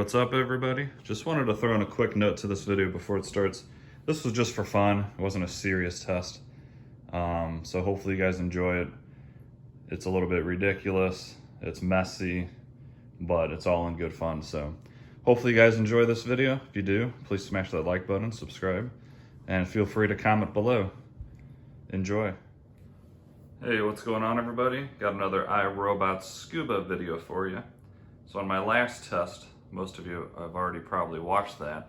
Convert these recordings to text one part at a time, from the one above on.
what's up everybody? Just wanted to throw in a quick note to this video before it starts. This was just for fun. It wasn't a serious test. So hopefully you guys enjoy it. It's a little bit ridiculous. It's messy, but it's all in good fun. So hopefully you guys enjoy this video. If you do, please smash that like button, subscribe, and feel free to comment below. Enjoy. Hey, what's going on everybody? Got another iRobot SCOOBA video for you. So on my last test, most of you have already probably watched that,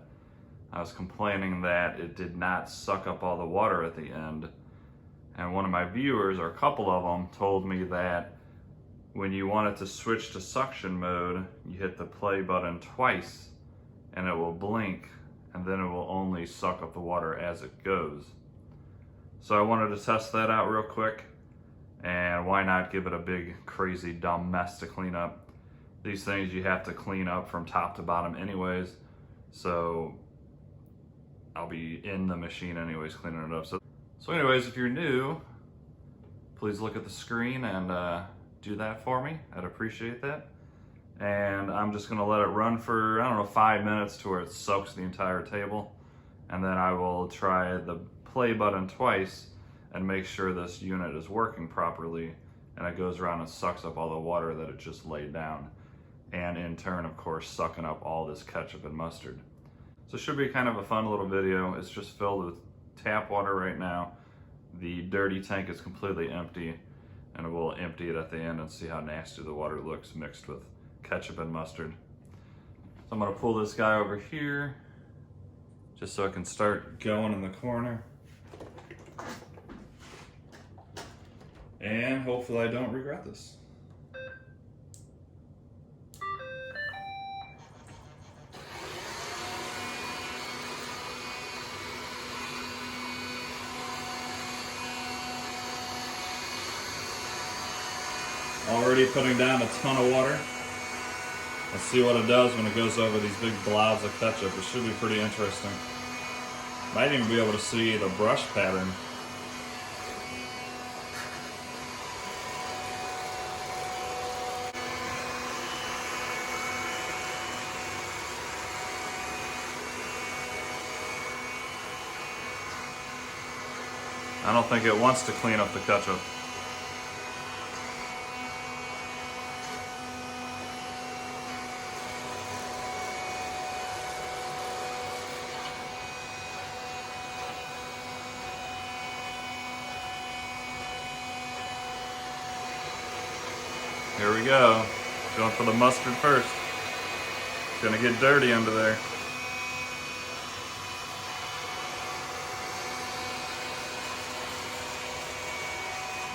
I was complaining that it did not suck up all the water at the end. And one of my viewers, or a couple of them, told me that when you want it to switch to suction mode, you hit the play button twice and it will blink, and then it will only suck up the water as it goes. So I wanted to test that out real quick, and why not give it a big, crazy, dumb mess to clean up. These things you have to clean up from top to bottom anyways, so I'll be in the machine anyways cleaning it up. So anyways, if you're new, please look at the screen and do that for me. I'd appreciate that. And I'm just gonna let it run for, I don't know, 5 minutes to where it soaks the entire table. And then I will try the play button twice and make sure this unit is working properly, and it goes around and sucks up all the water that it just laid down. And in turn, of course, sucking up all this ketchup and mustard. So it should be kind of a fun little video. It's just filled with tap water right now. The dirty tank is completely empty, and we'll empty it at the end and see how nasty the water looks mixed with ketchup and mustard. So I'm gonna pull this guy over here just so I can start going in the corner. And hopefully I don't regret this. Already putting down a ton of water. Let's see what it does when it goes over these big blobs of ketchup. It should be pretty interesting. Might even be able to see the brush pattern. I don't think it wants to clean up the ketchup. Here we go. Going for the mustard first. It's gonna get dirty under there.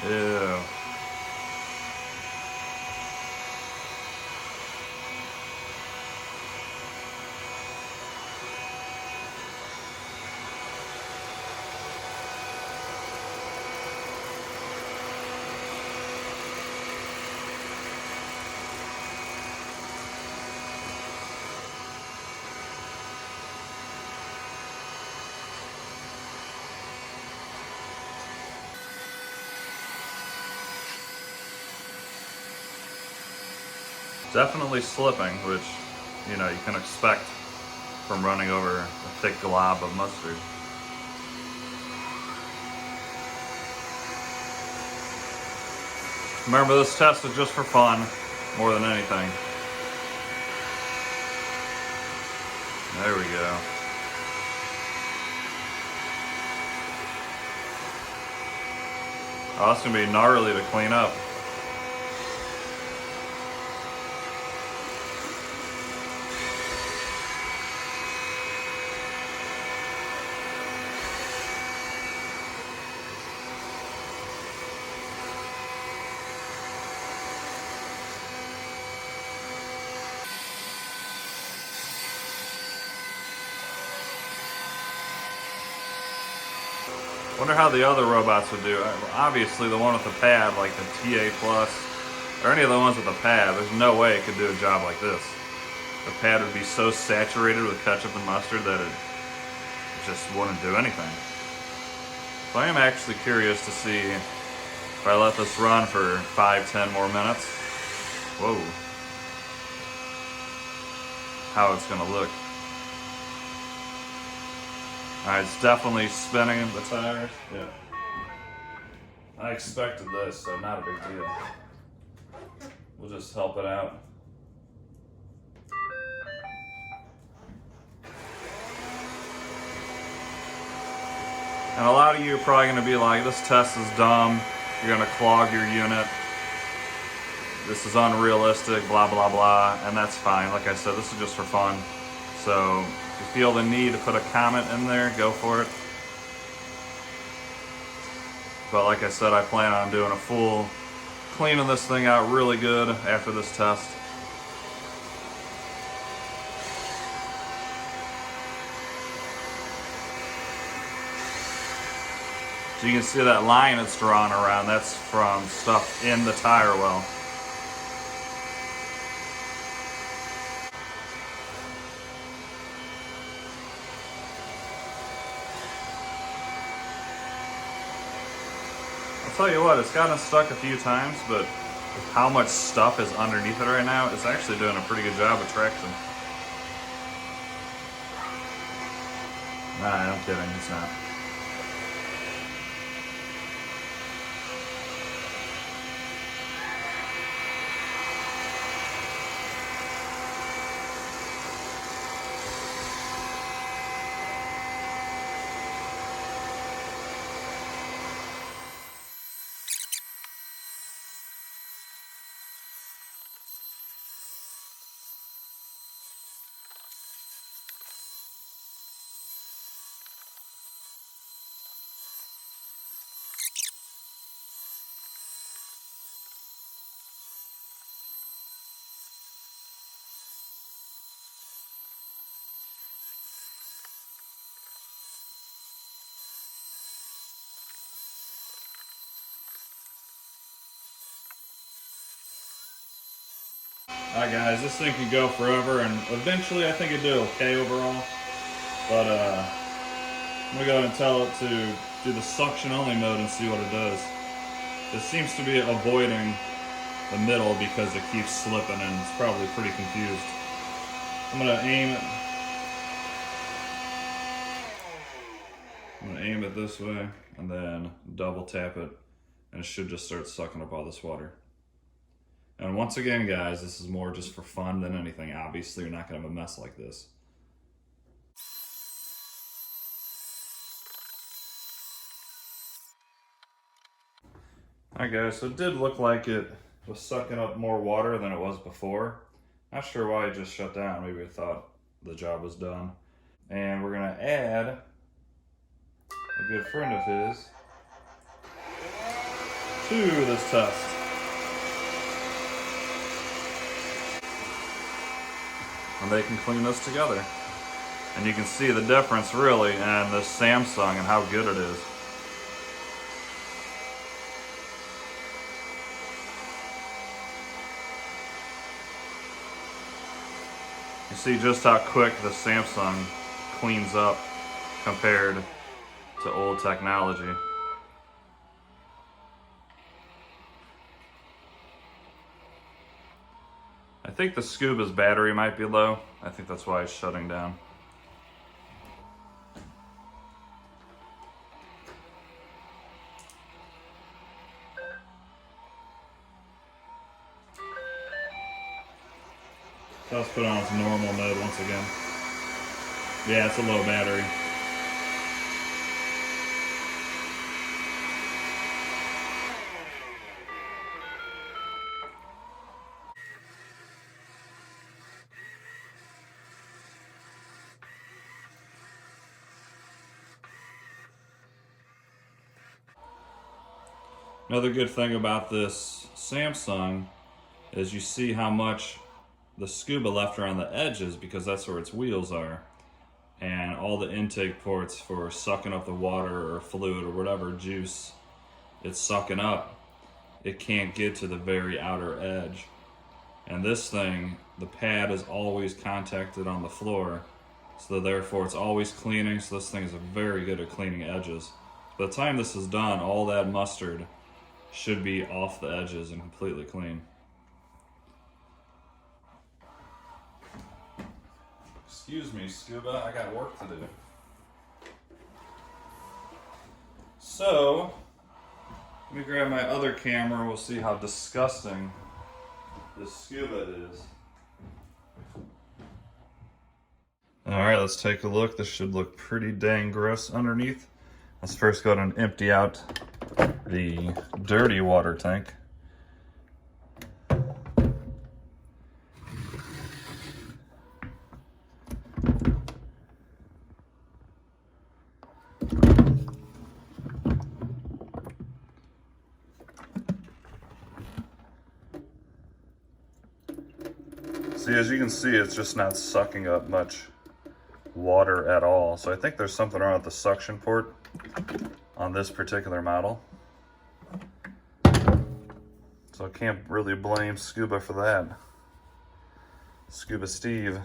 Ew. Definitely slipping, which, you know, you can expect from running over a thick glob of mustard. Remember, this test is just for fun, more than anything. There we go. Oh, that's gonna be gnarly to clean up. Wonder how the other robots would do. Obviously the one with the pad, like the TA Plus, or any of the ones with the pad, there's no way it could do a job like this. The pad would be so saturated with ketchup and mustard that it just wouldn't do anything. So I am actually curious to see if I let this run for 5-10 more minutes. Whoa. how it's gonna look. All right, it's definitely spinning the tires. Yeah. I expected this, so not a big deal. We'll just help it out. And a lot of you are probably gonna be like, this test is dumb. You're gonna clog your unit. This is unrealistic, blah, blah, blah. And that's fine. Like I said, this is just for fun. So if you feel the need to put a comment in there, go for it. But like I said, I plan on doing a full cleaning this thing out really good after this test. So you can see that line it's drawn around, that's from stuff in the tire well. I'll tell you what, it's gotten stuck a few times, but with how much stuff is underneath it right now, it's actually doing a pretty good job of traction. Nah, I'm kidding, it's not. Alright guys, this thing can go forever, and eventually I think it did okay overall. But I'm going to go ahead and tell it to do the suction only mode and see what it does. It seems to be avoiding the middle because it keeps slipping and it's probably pretty confused. I'm going to aim it. I'm going to aim it this way and then double tap it, and it should just start sucking up all this water. And once again, guys, this is more just for fun than anything. Obviously, you're not going to have a mess like this. Alright guys, so it did look like it was sucking up more water than it was before. Not sure why it just shut down. Maybe it thought the job was done. And we're going to add a good friend of his to this test. And they can clean this together. And you can see the difference really in this Samsung and how good it is. You see just how quick the Samsung cleans up compared to old technology. I think the SCOOBA's battery might be low. I think that's why it's shutting down. So let's put it on its normal mode once again. Yeah, it's a low battery. Another good thing about this Samsung is you see how much the SCOOBA left around the edges, because that's where its wheels are. And all the intake ports for sucking up the water or fluid or whatever juice it's sucking up, it can't get to the very outer edge. And this thing, the pad is always contacted on the floor, so therefore it's always cleaning, so this thing is very good at cleaning edges. By the time this is done, all that mustard should be off the edges and completely clean. Excuse me, Scuba, I got work to do. So, let me grab my other camera, we'll see how disgusting this Scuba is. Alright, let's take a look. This should look pretty dang gross underneath. Let's first go ahead and empty out the dirty water tank. See, as you can see, it's just not sucking up much water at all. So I think there's something wrong with the suction port on this particular model. So I can't really blame Scuba for that. Scuba Steve.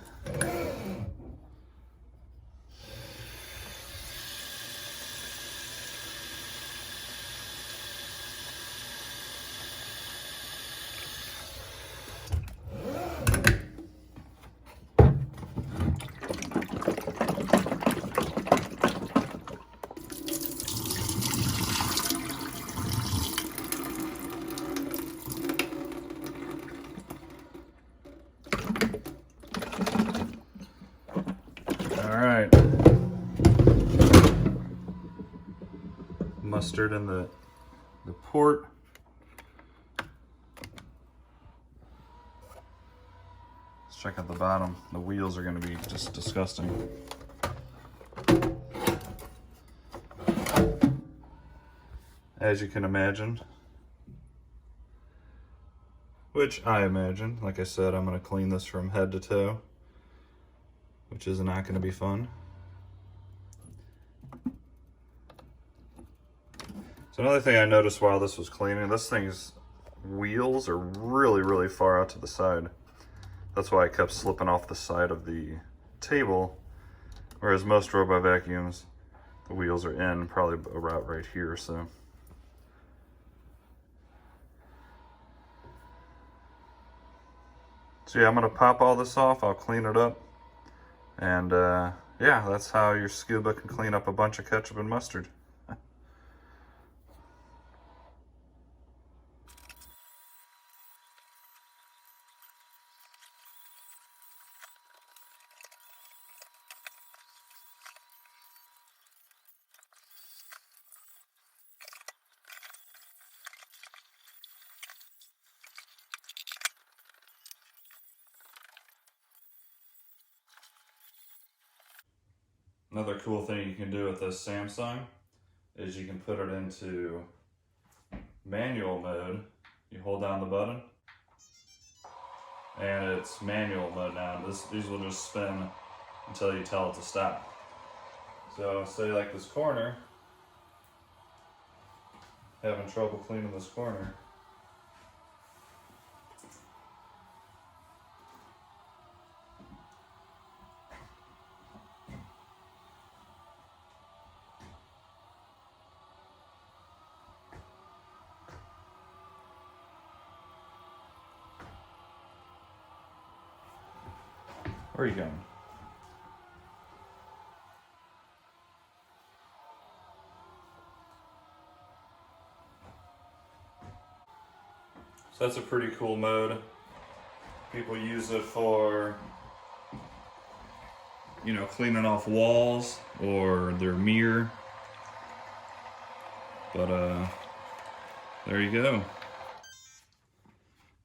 Alright. Mustard in the port. Let's check out the bottom. The wheels are going to be just disgusting. As you can imagine. Which I imagine. Like I said, I'm going to clean this from head to toe, which is not going to be fun. So another thing I noticed while this was cleaning, this thing's wheels are really, really far out to the side. That's why I kept slipping off the side of the table, whereas most robot vacuums, the wheels are in probably about right here. So yeah, I'm gonna pop all this off, I'll clean it up. And yeah, that's how your Scuba can clean up a bunch of ketchup and mustard. Another cool thing you can do with this Samsung is you can put it into manual mode. You hold down the button and it's manual mode now. These will just spin until you tell it to stop. So say like this corner, having trouble cleaning this corner. Where are you going? So that's a pretty cool mode. People use it for, you know, cleaning off walls or their mirror. But there you go.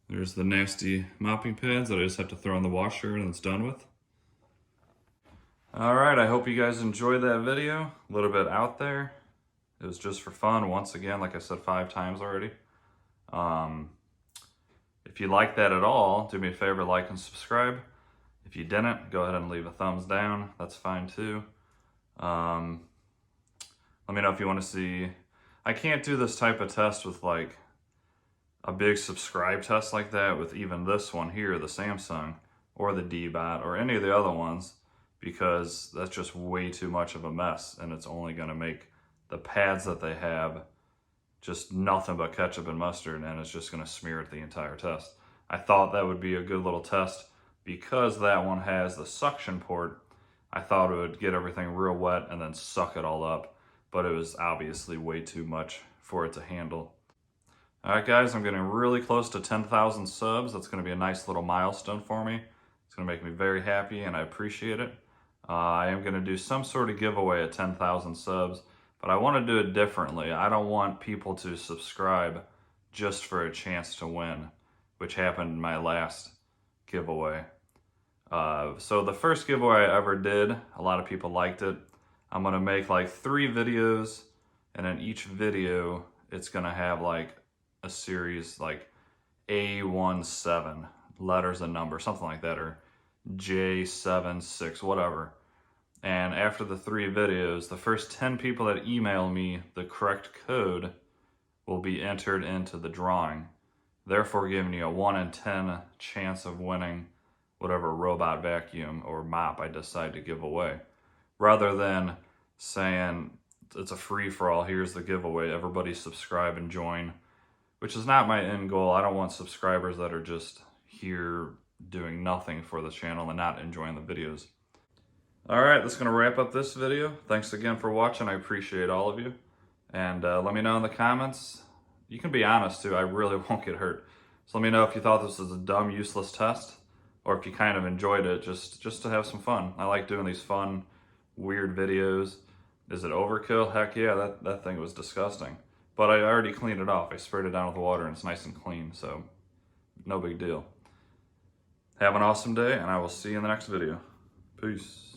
There's the nasty mopping pads that I just have to throw in the washer and it's done with. Alright, I hope you guys enjoyed that video. A little bit out there. It was just for fun, once again, like I said 5 times already. If you liked that at all, do me a favor, like and subscribe. If you didn't, go ahead and leave a thumbs down. That's fine too. Let me know if you want to see. I can't do this type of test with like a big subscribe test like that with even this one here, the Samsung, or the D-Bot, or any of the other ones, because that's just way too much of a mess, and it's only going to make the pads that they have just nothing but ketchup and mustard, and it's just going to smear it the entire test. I thought that would be a good little test because that one has the suction port I thought it would get everything real wet and then suck it all up, but it was obviously way too much for it to handle. All right, guys, I'm getting really close to 10,000 subs. That's going to be a nice little milestone for me. It's going to make me very happy, and I appreciate it. I am going to do some sort of giveaway at 10,000 subs, but I want to do it differently. I don't want people to subscribe just for a chance to win, which happened in my last giveaway. So the first giveaway I ever did, a lot of people liked it. I'm going to make like 3 videos, and in each video, it's going to have like a series like A17, letters and numbers, something like that, or J76, whatever. And after the 3 videos, the first 10 people that email me the correct code will be entered into the drawing, therefore giving you a 1 in 10 chance of winning whatever robot vacuum or mop I decide to give away, rather than saying it's a free-for-all, here's the giveaway, everybody subscribe and join, which is not my end goal. I don't want subscribers that are just here doing nothing for the channel and not enjoying the videos. All right, that's gonna wrap up this video. Thanks again for watching. I appreciate all of you. And let me know in the comments. You can be honest too, I really won't get hurt. So let me know if you thought this was a dumb, useless test, or if you kind of enjoyed it just to have some fun. I like doing these fun, weird videos. Is it overkill? Heck yeah, that thing was disgusting. But I already cleaned it off. I sprayed it down with water and it's nice and clean, so no big deal. Have an awesome day, and I will see you in the next video. Peace.